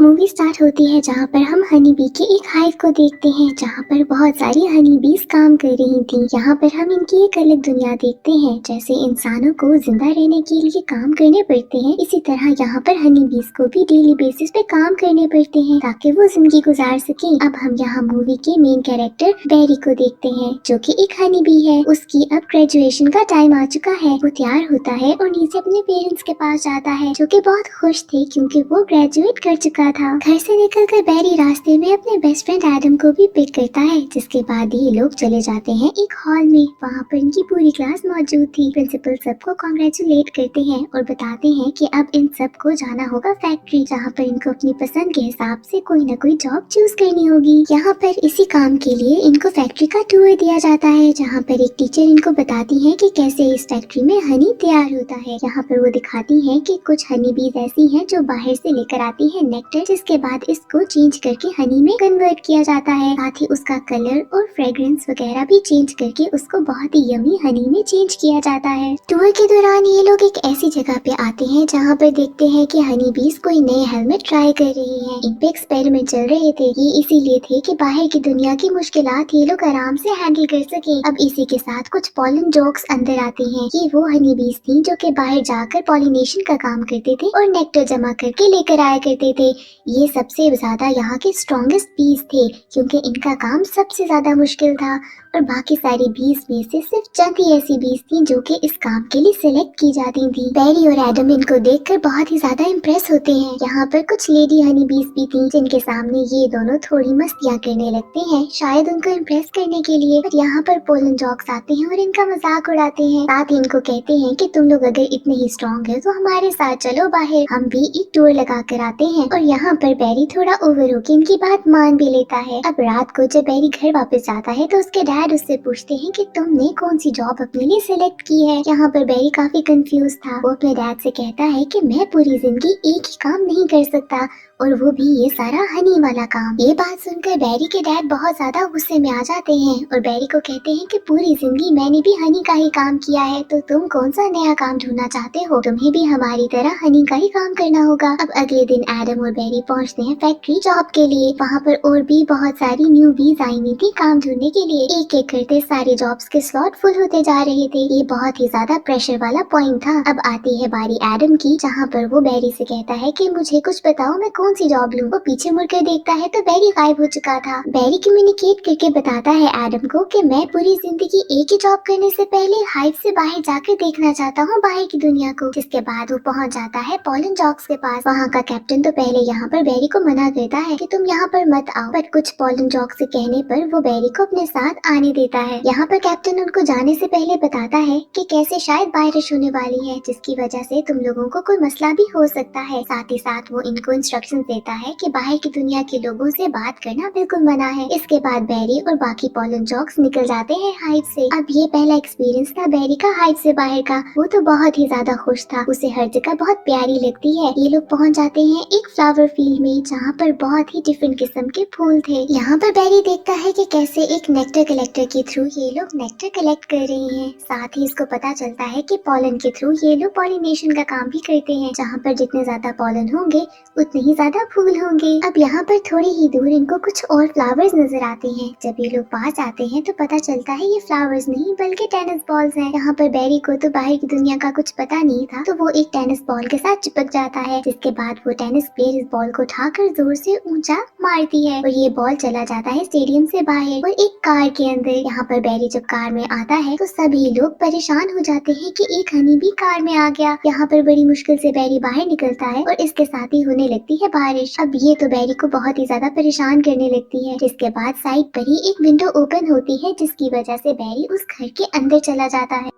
Movie start होती है जहाँ पर हम हनी बी के एक हाइव को देखते हैं जहाँ पर बहुत सारी हनी बीज काम कर रही थी। यहाँ पर हम इनकी एक अलग दुनिया देखते हैं। जैसे इंसानों को जिंदा रहने के लिए काम करने पड़ते हैं, इसी तरह यहाँ पर हनी बीज को भी डेली बेसिस पे काम करने पड़ते हैं ताकि वो जिंदगी गुजार सके। अब हम यहाँ मूवी के मेन कैरेक्टर बैरी को देखते हैं जो कि एक हनी बी है। उसकी अब ग्रेजुएशन का टाइम आ चुका है। वो तैयार होता है और नीचे अपने पेरेंट्स के पास जाता है जो कि बहुत खुश थे क्योंकि वो ग्रेजुएट कर चुका था। घर से निकलकर बैरी रास्ते में अपने बेस्ट फ्रेंड एडम को भी पिक करता है, जिसके बाद ये लोग चले जाते हैं एक हॉल में। वहाँ पर इनकी पूरी क्लास मौजूद थी। प्रिंसिपल सबको कॉन्ग्रेचुलेट करते हैं और बताते हैं कि अब इन सबको जाना होगा फैक्ट्री, जहाँ पर इनको अपनी पसंद के हिसाब से कोई न कोई जॉब चूज करनी होगी। यहाँ पर इसी काम के लिए इनको फैक्ट्री का टूर दिया जाता है, जहाँ पर एक टीचर इनको बताती है कि कैसे इस फैक्ट्री में हनी तैयार होता है। यहाँ पर वो दिखाती है कि कुछ हनी बीज ऐसी हैं जो बाहर से लेकर आती है नेक्टर, जिसके बाद इसको चेंज करके हनी में कन्वर्ट किया जाता है। साथ ही उसका कलर और फ्रेग्रेंस वगैरह भी चेंज करके उसको बहुत ही यमी हनी में चेंज किया जाता है। टूर के दौरान ये लोग एक ऐसी जगह पे आते हैं जहाँ पर देखते हैं कि हनी बीज कोई नए हेलमेट ट्राई कर रही हैं। इन पे एक्सपेरिमेंट चल रहे थे। ये इसीलिए थे कि बाहर की दुनिया की मुश्किलात ये लोग आराम से हैंडल कर सके। अब इसी के साथ कुछ पॉलन जोक्स अंदर आते हैं। ये वो हनी बीज थी जो कि बाहर जाकर पॉलिनेशन का काम करते थे और नेक्टर जमा करके लेकर आया करते थे। ये सबसे ज्यादा यहाँ के स्ट्रॉन्गेस्ट बीज थे क्योंकि इनका काम सबसे ज्यादा मुश्किल था और बाकी सारी बीज में से सिर्फ चंद ही ऐसी बीज थी जो कि इस काम के लिए सिलेक्ट की जाती थी। बैरी और एडम इनको देखकर बहुत ही ज्यादा इम्प्रेस होते हैं। यहाँ पर कुछ लेडी हनी बीज भी थी जिनके सामने ये दोनों थोड़ी मस्तियाँ करने लगते हैं, शायद उनको इम्प्रेस करने के लिए। पर यहाँ पर पोलन जॉक्स आते हैं और इनका मजाक उड़ाते हैं। साथ ही इनको कहते हैं कि तुम लोग अगर इतने ही स्ट्रॉन्ग है तो हमारे साथ चलो बाहर, हम भी एक टूर लगा कर आते हैं। और यहाँ पर बैरी थोड़ा ओवर होके इनकी बात मान भी लेता है। अब रात को जब बैरी घर वापस जाता है तो उसके डैड उससे पूछते हैं कि तुमने कौन सी जॉब अपने लिए सिलेक्ट की है। यहाँ पर बैरी काफी कंफ्यूज था। वो अपने डैड से कहता है कि मैं पूरी जिंदगी एक ही काम नहीं कर सकता और वो भी ये सारा हनी वाला काम। ये बात सुनकर बैरी के डैड बहुत ज्यादा गुस्से में आ जाते हैं और बैरी को कहते हैं कि पूरी जिंदगी मैंने भी हनी का ही काम किया है, तो तुम कौन सा नया काम ढूंढना चाहते हो? तुम्हें भी हमारी तरह हनी का ही काम करना होगा। अब अगले दिन एडम और बैरी पहुंचते हैं फैक्ट्री जॉब के लिए। वहाँ पर और भी बहुत सारी न्यू बीज आई हुई थी काम ढूंढने के लिए। एक एक करते सारे जॉब्स के स्लॉट फुल होते जा रहे थे। ये बहुत ही ज्यादा प्रेशर वाला पॉइंट था। अब आती है बारी एडम की, जहाँ पर वो बैरी से कहता है कि मुझे कुछ बताओ, मैं कौन सी जॉब लूं? वो पीछे मुड़कर देखता है तो बैरी गायब हो चुका था। बैरी कम्युनिकेट करके बताता है एडम को कि मैं पूरी जिंदगी एक ही जॉब करने से पहले हाइव से बाहर जाकर देखना चाहता हूँ बाहर की दुनिया को। जिसके बाद वो पहुँच जाता है पॉलन जॉक्स के पास। वहाँ का कैप्टन तो पहले यहाँ पर बैरी को मना करता है कि तुम यहाँ पर मत आओ, पर कुछ पॉलन जॉक्स से कहने पर वो बैरी को अपने साथ आने देता है। यहाँ पर कैप्टन उनको जाने से पहले बताता है कि कैसे शायद बारिश होने वाली है, जिसकी वजह से तुम लोगों को कोई मसला भी हो सकता है। साथ ही साथ वो इनको इंस्ट्रक्शन देता है कि बाहर की दुनिया के लोगों से बात करना बिल्कुल मना है। इसके बाद बैरी और बाकी पॉलन जॉक्स निकल जाते हैं हाइव से। अब ये पहला एक्सपीरियंस था बैरी का हाइव से बाहर का। वो तो बहुत ही ज्यादा खुश था, उसे हर जगह बहुत प्यारी लगती है। ये लोग पहुंच जाते हैं एक फ्लावर फील्ड में जहाँ पर बहुत ही डिफरेंट किस्म के फूल थे। यहाँ पर बैरी देखता है कि कैसे एक नेक्टर कलेक्टर के थ्रू ये लोग नेक्टर कलेक्ट कर रहे हैं। साथ ही इसको पता चलता है कि पॉलन के थ्रू ये लोग पॉलिनेशन का काम भी करते हैं, जहाँ पर जितने ज्यादा पॉलन होंगे उतने ही ज्यादा फूल होंगे। अब यहाँ पर थोड़ी ही दूर इनको कुछ और फ्लावर्स नजर आते हैं। जब ये लोग पास आते हैं तो पता चलता है ये फ्लावर्स नहीं बल्कि टेनिस बॉल्स हैं। यहाँ पर बैरी को तो बाहर की दुनिया का कुछ पता नहीं था, तो वो एक टेनिस बॉल के साथ चिपक जाता है। जिसके बाद वो टेनिस प्लेयर इस बॉल को उठाकर जोर से ऊंचा मारती है और ये बॉल चला जाता है स्टेडियम से बाहर और एक कार के अंदर। यहाँ पर बैरी जब कार में आता है तो सभी लोग परेशान हो जाते हैं कि एक हनी भी कार में आ गया। यहाँ पर बड़ी मुश्किल से बैरी बाहर निकलता है और इसके साथ ही होने लगती है बारिश। अब ये तो बैरी को बहुत ही ज्यादा परेशान करने लगती है। जिसके बाद साइड पर ही एक विंडो ओपन होती है, जिसकी वजह से बैरी उस घर के अंदर चला जाता है।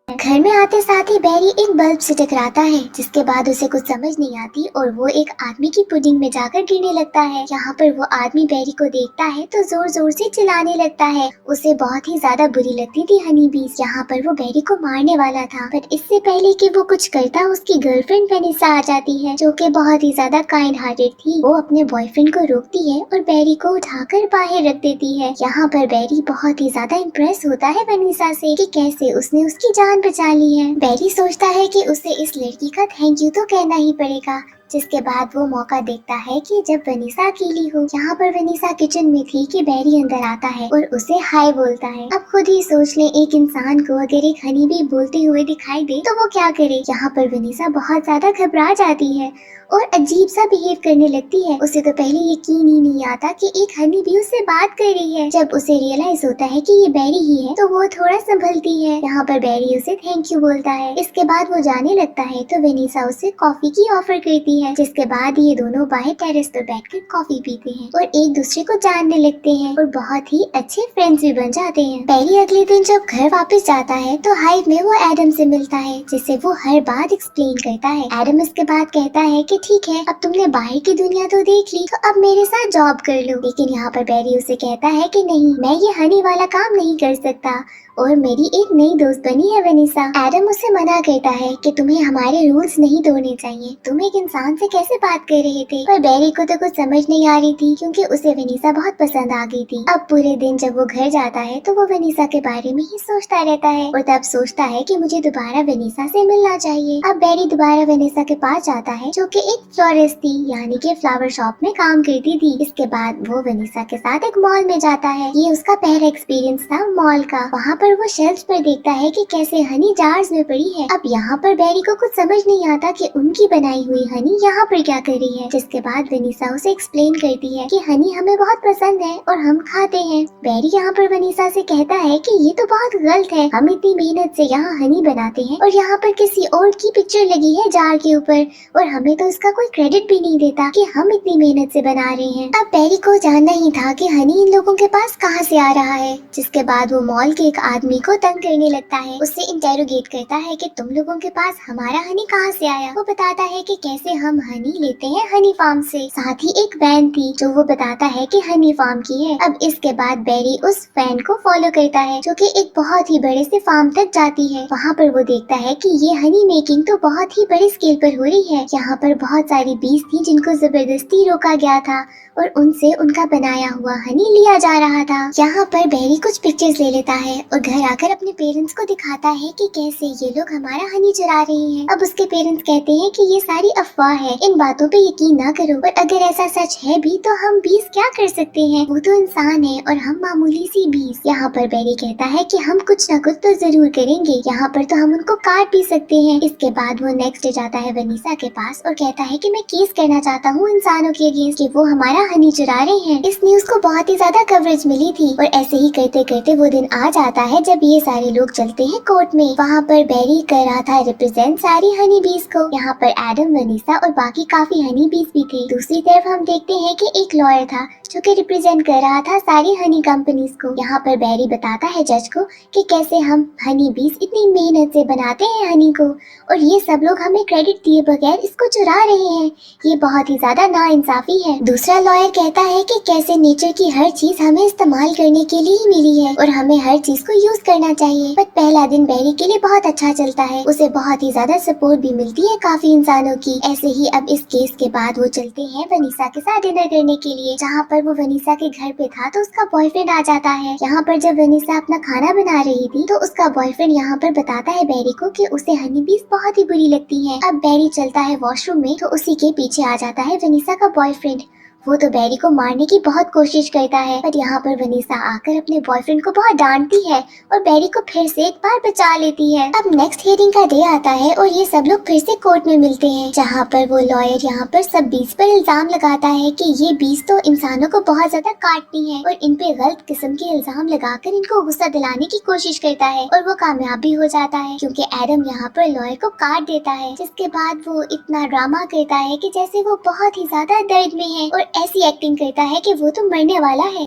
घर में आते साथ ही बैरी एक बल्ब से टकराता है, जिसके बाद उसे कुछ समझ नहीं आती और वो एक आदमी की पुडिंग में जाकर गिरने लगता है। यहाँ पर वो आदमी बैरी को देखता है तो जोर जोर से चिल्लाने लगता है। उसे बहुत ही ज्यादा बुरी लगती थी हनी बीज। यहाँ पर वो बैरी को मारने वाला था, पर इससे पहले कि वो कुछ करता उसकी गर्लफ्रेंड वेनिसा आ जाती है, जो कि बहुत ही ज्यादा काइंड हार्टेड थी। वो अपने बॉयफ्रेंड को रोकती है और बैरी को उठाकर बाहर रख देती है। यहाँ पर बैरी बहुत ही ज्यादा इम्प्रेस होता है वेनिसा से कि कैसे उसने उसकी जान बचा ली है। बैरी सोचता है कि उसे इस लड़की का थैंक यू तो कहना ही पड़ेगा, जिसके बाद वो मौका देखता है कि जब वनीसा अकेली हो। यहाँ पर वनीसा किचन में थी कि बैरी अंदर आता है और उसे हाय बोलता है। अब खुद ही सोच ले, एक इंसान को अगर एक हनी बी बोलते हुए दिखाई दे तो वो क्या करे। यहाँ पर वनीसा बहुत ज्यादा घबरा जाती है और अजीब सा बिहेव करने लगती है। उसे तो पहले यकीन ही नहीं आता कि एक हनी बी उससे बात कर रही है। जब उसे रियलाइज होता है कि ये बैरी ही है तो वो थोड़ा संभलती है। यहाँ पर बैरी उसे थैंक यू बोलता है। इसके बाद वो जाने लगता है तो वनीसा उसे कॉफी की ऑफर करती है। जिसके बाद ये दोनों बाहर टेरेस पर बैठकर कॉफी पीते हैं और एक दूसरे को जानने लगते हैं और बहुत ही अच्छे फ्रेंड्स भी बन जाते हैं। बैरी अगले दिन जब घर वापस जाता है तो हाइव में वो एडम से मिलता है, जिसे वो हर बात एक्सप्लेन करता है। एडम इसके बाद कहता है कि ठीक है, अब तुमने बाहर की दुनिया तो देख ली, तो अब मेरे साथ जॉब कर लो। लेकिन यहाँ पर बैरी उसे कहता है कि नहीं, मैं ये हनी वाला काम नहीं कर सकता और मेरी एक नई दोस्त बनी है वनीसा। एडम उसे मना करता है कि तुम्हें हमारे रूल्स नहीं तोड़ने चाहिए, तुम एक इंसान से कैसे बात कर रहे थे। पर बैरी को तो कुछ समझ नहीं आ रही थी क्योंकि उसे वनीसा बहुत पसंद आ गई थी। अब पूरे दिन जब वो घर जाता है तो वो वनीसा के बारे में ही सोचता रहता है और तब सोचता है कि मुझे दोबारा वनीसा से मिलना चाहिए। अब बैरी दोबारा वनीसा के पास जाता है जो कि एक फ्लोरिस्ट थी, यानी कि फ्लावर शॉप में काम करती थी। इसके बाद वो वनीसा के साथ एक मॉल में जाता है। ये उसका पहला एक्सपीरियंस था मॉल का। वहाँ पर वो शेल्फ पर देखता है कि कैसे हनी जार्स में पड़ी है। अब यहाँ पर बैरी को कुछ समझ नहीं आता कि उनकी बनाई हुई हनी यहाँ पर क्या कर रही है। जिसके बाद वनीसा उसे एक्सप्लेन करती है कि हनी हमें बहुत पसंद है और हम खाते हैं। बैरी यहाँ पर वनीसा से कहता है कि ये तो बहुत गलत है, हम इतनी मेहनत से यहाँ हनी बनाते हैं और यहाँ पर किसी और की पिक्चर लगी है जार के ऊपर और हमें तो इसका कोई क्रेडिट भी नहीं देता कि हम इतनी मेहनत से बना रहे हैं। अब बैरी को जानना ही था कि हनी इन लोगों के पास कहाँ से आ रहा है। जिसके बाद वो मॉल के एक आदमी को तंग करने लगता है, उससे इंटेरोगेट करता है कि तुम लोगों के पास हमारा हनी कहाँ से आया। वो बताता है कि कैसे हम हनी लेते हैं हनी फार्म से। साथ ही एक वैन थी जो वो बताता है कि हनी फार्म की है। अब इसके बाद बैरी उस वैन को फॉलो करता है जो कि एक बहुत ही बड़े से फार्म तक जाती है। वहाँ पर वो देखता है कि ये हनी मेकिंग तो बहुत ही बड़े स्केल पर हो रही है। यहाँ पर बहुत सारी बीज थी जिनको जबरदस्ती रोका गया था और उनसे उनका बनाया हुआ हनी लिया जा रहा था। यहाँ पर बैरी कुछ पिक्चर्स ले लेता है और घर आकर अपने पेरेंट्स को दिखाता है कि कैसे ये लोग हमारा हनी चुरा रहे हैं। अब उसके पेरेंट्स कहते हैं कि ये सारी अफवाह है, इन बातों पे यकीन ना करो, पर अगर ऐसा सच है भी तो हम बीज क्या कर सकते हैं, वो तो इंसान है और हम मामूली सी बीज। यहाँ पर बैरी कहता है कि हम कुछ न कुछ तो जरूर करेंगे, यहाँ पर तो हम उनको काट भी सकते हैं। इसके बाद वो नेक्स्ट डे जाता है वनीसा के पास और कहता है कि मैं केस करना चाहता हूँ इंसानों के अगेंस्ट कि वो हमारा हनी चुरा रहे हैं। इस न्यूज को बहुत ही ज्यादा कवरेज मिली थी और ऐसे ही करते करते वो दिन आ जाता है जब ये सारे लोग चलते हैं कोर्ट में। वहाँ पर बैरी कर रहा था रिप्रेजेंट सारी हनी बीज को। यहाँ पर एडम, वनीसा और बाकी काफी हनी बीज भी थे। दूसरी तरफ हम देखते हैं कि एक लॉयर था जो कि रिप्रेजेंट कर रहा था सारी हनी कंपनीज को। यहाँ पर बैरी बताता है जज को कि कैसे हम हनी बीज इतनी मेहनत से बनाते हैं हनी को और ये सब लोग हमें क्रेडिट दिए बगैर इसको चुरा रहे हैं, ये बहुत ही ज्यादा नाइंसाफी है। दूसरा लॉयर कहता है कि कैसे नेचर की हर चीज हमें इस्तेमाल करने के लिए ही मिली है और हमें हर चीज को यूज करना चाहिए। बट पहला दिन बैरी के लिए बहुत अच्छा चलता है, उसे बहुत ही ज्यादा सपोर्ट भी मिलती है काफी इंसानों की। ऐसे ही अब इस केस के बाद वो चलते हैं वनीसा के साथ डिनर करने के लिए। जहाँ पर वो वनीसा के घर पे था तो उसका बॉयफ्रेंड आ जाता है। यहाँ पर जब वनीसा अपना खाना बना रही थी तो उसका बॉयफ्रेंड यहाँ पर बताता है बैरी को कि उसे हनी बीज बहुत ही बुरी लगती है। अब बैरी चलता है वॉशरूम में तो उसी के पीछे आ जाता है वनीसा का बॉयफ्रेंड। वो तो बैरी को मारने की बहुत कोशिश करता है, पर यहाँ पर वनीसा आकर अपने बॉयफ्रेंड को बहुत डांटती है और बैरी को फिर से एक बार बचा लेती है। अब नेक्स्ट हियरिंग का डे आता है और ये सब लोग फिर से कोर्ट में मिलते हैं, जहाँ पर वो लॉयर यहाँ पर सब बीज पर इल्जाम लगाता है कि ये बीज तो इंसानों को बहुत ज्यादा काटती है और इन पे गलत किस्म के इल्जाम लगाकर इनको गुस्सा दिलाने की कोशिश करता है और वो कामयाब भी हो जाता है क्योंकि एडम यहाँ पर लॉयर को काट देता है। जिसके बाद वो इतना ड्रामा करता है कि जैसे वो बहुत ही ज्यादा दर्द में है और ऐसी एक्टिंग करता है कि वो तो मरने वाला है।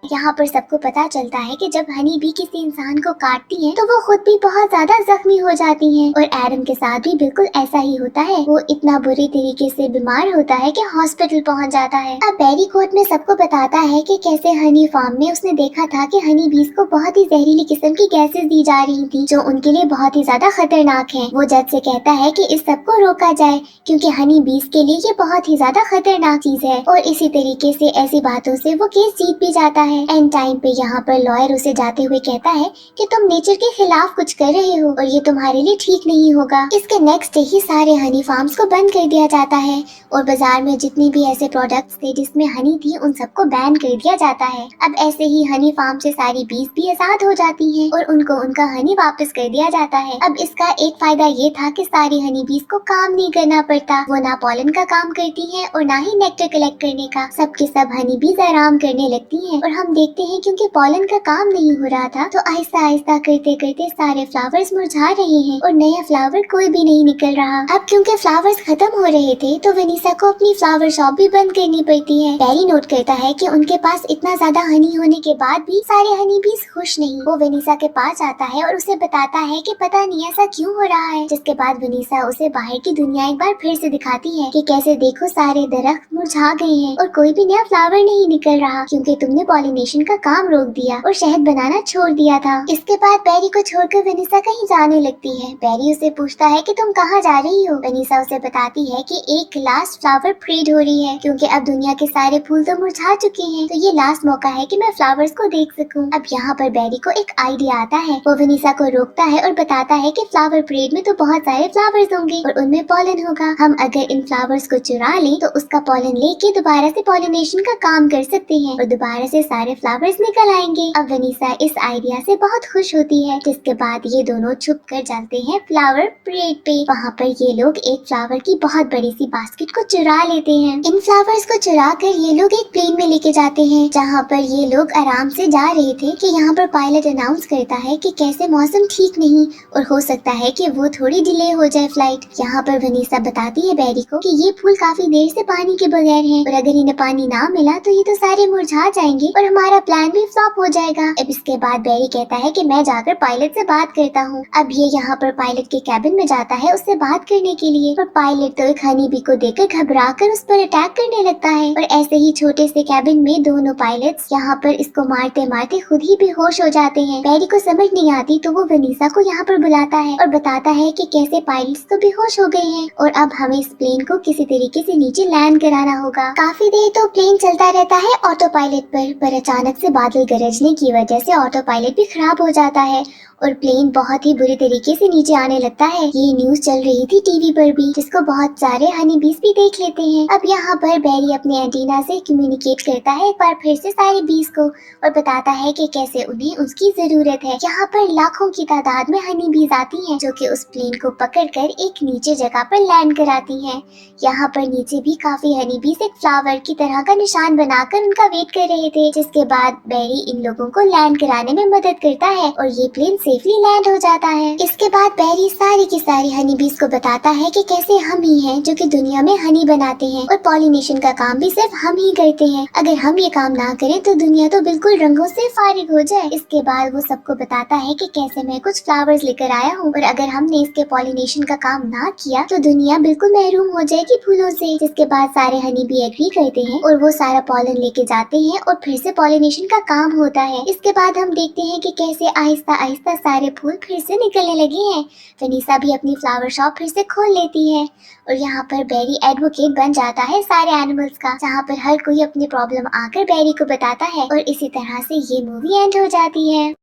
यहाँ पर सबको पता चलता है कि जब हनी बी किसी इंसान को काटती है तो वो खुद भी बहुत ज्यादा जख्मी हो जाती हैं और एडम के साथ भी बिल्कुल ऐसा ही होता है। वो इतना बुरी तरीके से बीमार होता है कि हॉस्पिटल पहुँच जाता है। अब बैरी कोर्ट में सबको बताता है कि कैसे हनी फार्म में उसने देखा था कि हनी बीज को बहुत ही जहरीली किस्म की गैसेस दी जा रही थी जो उनके लिए बहुत ही ज्यादा खतरनाक है। वो जज से कहता है कि इस सब को रोका जाए क्योंकि हनी बीज के लिए ये बहुत ही ज्यादा खतरनाक चीज है और इसी तरीके से ऐसी बातों से वो केस जीत भी जाता है। है। एंड टाइम पे यहाँ पर लॉयर उसे जाते हुए कहता है कि तुम नेचर के खिलाफ कुछ कर रहे हो और ये तुम्हारे लिए ठीक नहीं होगा। इसके नेक्स्ट डे ही सारे हनी फार्म्स को बंद कर दिया जाता है और बाजार में जितने भी ऐसे प्रोडक्ट्स थे जिसमें हनी थी उन सबको बैन कर दिया जाता है। अब ऐसे ही हनी फार्म से सारी बीज भी आजाद हो जाती हैं और उनको उनका हनी वापस कर दिया जाता है। अब इसका एक फायदा ये था कि सारी हनी बीज को काम नहीं करना पड़ता, वो ना पॉलन का काम करती हैं और ना ही नेक्टर कलेक्ट करने का। सबके सब हनी बीज आराम करने लगती हैं और हम देखते हैं क्योंकि पॉलन का काम नहीं हो रहा था तो आहिस्ता आहिस्ता करते करते सारे फ्लावर्स मुरझा रहे हैं और नया फ्लावर कोई भी नहीं निकल रहा। अब क्योंकि फ्लावर्स खत्म हो रहे थे तो वनीसा को अपनी फ्लावर शॉप भी बंद करनी पड़ती है। बैरी नोट करता है कि उनके पास इतना ज्यादा हनी होने के बाद भी सारे हनी बीज खुश नहीं। वो वनीसा के पास आता है और उसे बताता है कि पता नहीं ऐसा क्यों हो रहा है, जिसके बाद वनीसा उसे बाहर की दुनिया एक बार फिर से दिखाती है कि कैसे देखो सारे दरख्त मुरझा गए हैं और कोई भी नया फ्लावर नहीं निकल रहा क्योंकि तुमने पॉलिनेशन का काम रोक दिया और शहद बनाना छोड़ दिया था। इसके बाद बैरी को छोड़कर वनीसा कहीं जाने लगती है। बैरी उसे पूछता है कि तुम कहाँ जा रही हो। वनीसा उसे बताती है कि एक लास्ट फ्लावर परेड हो रही है क्योंकि अब दुनिया के सारे फूल तो मुरझा चुके हैं तो ये लास्ट मौका है कि मैं फ्लावर्स को देख सकूं। अब यहाँ पर बैरी को एक आइडिया आता है। वो वनीसा को रोकता है और बताता है कि फ्लावर परेड में तो बहुत सारे फ्लावर्स होंगे और उनमें पॉलन होगा। हम अगर इन फ्लावर्स को चुरा लें तो उसका पॉलन लेके दोबारा से पॉलिनेशन का काम कर सकते हैं और दोबारा से सारे फ्लावर्स निकल आएंगे। अब वनीसा इस आइडिया से बहुत खुश होती है, जिसके बाद ये दोनों छुप कर चलते हैं फ्लावर परेड पे। वहाँ पर ये लोग एक फ्लावर की बहुत बड़ी सी बास्केट को चुरा लेते हैं। इन फ्लावर्स को चुरा कर ये लोग एक प्लेन में लेके जाते हैं जहाँ पर ये लोग आराम से जा रहे थे कि यहाँ पर पायलट अनाउंस करता है कि कैसे मौसम ठीक नहीं और हो सकता है कि वो थोड़ी डिले हो जाए फ्लाइट। यहाँ पर वनीसा बताती है बैरी को कि ये फूल काफी देर से पानी के बगैर हैं और अगर इन्हें पानी ना मिला तो ये तो सारे मुरझा जाएंगे और हमारा प्लान भी फ्लॉप हो जाएगा। अब इसके बाद बैरी कहता है कि मैं जाकर पायलट से बात करता हूँ। अब ये यहाँ पर पायलट के कैबिन में जाता है उससे बात करने के लिए और पायलट तो एक हनी बी को देखकर घबरा कर उस पर अटैक करने लगता है और ऐसे ही छोटे से कैबिन में दोनों पायलट्स यहाँ पर इसको मारते मारते खुद ही बेहोश हो जाते हैं। बैरी को समझ नहीं आती तो वो वनीसा को यहाँ पर बुलाता है और बताता है कि कैसे पायलट्स तो बेहोश हो गए हैं और अब हमें इस प्लेन को किसी तरीके से नीचे लैंड कराना होगा। काफी देर तो प्लेन चलता रहता है ऑटो पायलट पर अचानक से बादल गरजने की वजह से ऑटो पायलट भी खराब हो जाता है और प्लेन बहुत ही बुरे तरीके से नीचे आने लगता है। ये न्यूज चल रही थी टीवी पर भी जिसको बहुत सारे हनी बीज भी देख लेते हैं। अब यहाँ पर बैरी अपने एंटीना से कम्युनिकेट करता है एक बार फिर से सारे बीज को और बताता है कि कैसे उन्हें उसकी जरूरत है। यहाँ पर लाखों की तादाद में हनी बीज आती हैं जो कि उस प्लेन को पकड़कर एक नीचे जगह पर लैंड कराती हैं। यहाँ पर नीचे भी काफी हनी बीज एक फ्लावर की तरह का निशान बनाकर उनका वेट कर रहे थे, जिसके बाद बैरी इन लोगों को लैंड कराने में मदद करता है और ये प्लेन सेफली लैंड हो जाता है। इसके बाद बैरी सारी की सारी हनी बीज को बताता है कि कैसे हम ही हैं जो कि दुनिया में हनी बनाते हैं और पॉलिनेशन का काम भी सिर्फ हम ही करते हैं। अगर हम ये काम ना करें तो दुनिया तो बिल्कुल रंगों से फारिग हो जाए। इसके बाद वो सबको बताता है कि कैसे मैं कुछ फ्लावर्स लेकर आया हूँ और अगर हमने इसके पॉलिनेशन का काम ना किया तो दुनिया बिल्कुल महरूम हो जाएगी फूलों से। जिसके बाद सारे हनी बी एग्री करते हैं और वो सारा पॉलन लेके जाते हैं और फिर से पॉलिनेशन का काम होता है। इसके बाद हम देखते हैं कि कैसे आहिस्ता आहिस्ता सारे फूल फिर से निकलने लगे हैं। वनीसा भी अपनी फ्लावर शॉप फिर से खोल लेती है और यहाँ पर बैरी एडवोकेट बन जाता है सारे एनिमल्स का, जहाँ पर हर कोई अपनी प्रॉब्लम आकर बैरी को बताता है और इसी तरह से ये मूवी एंड हो जाती है।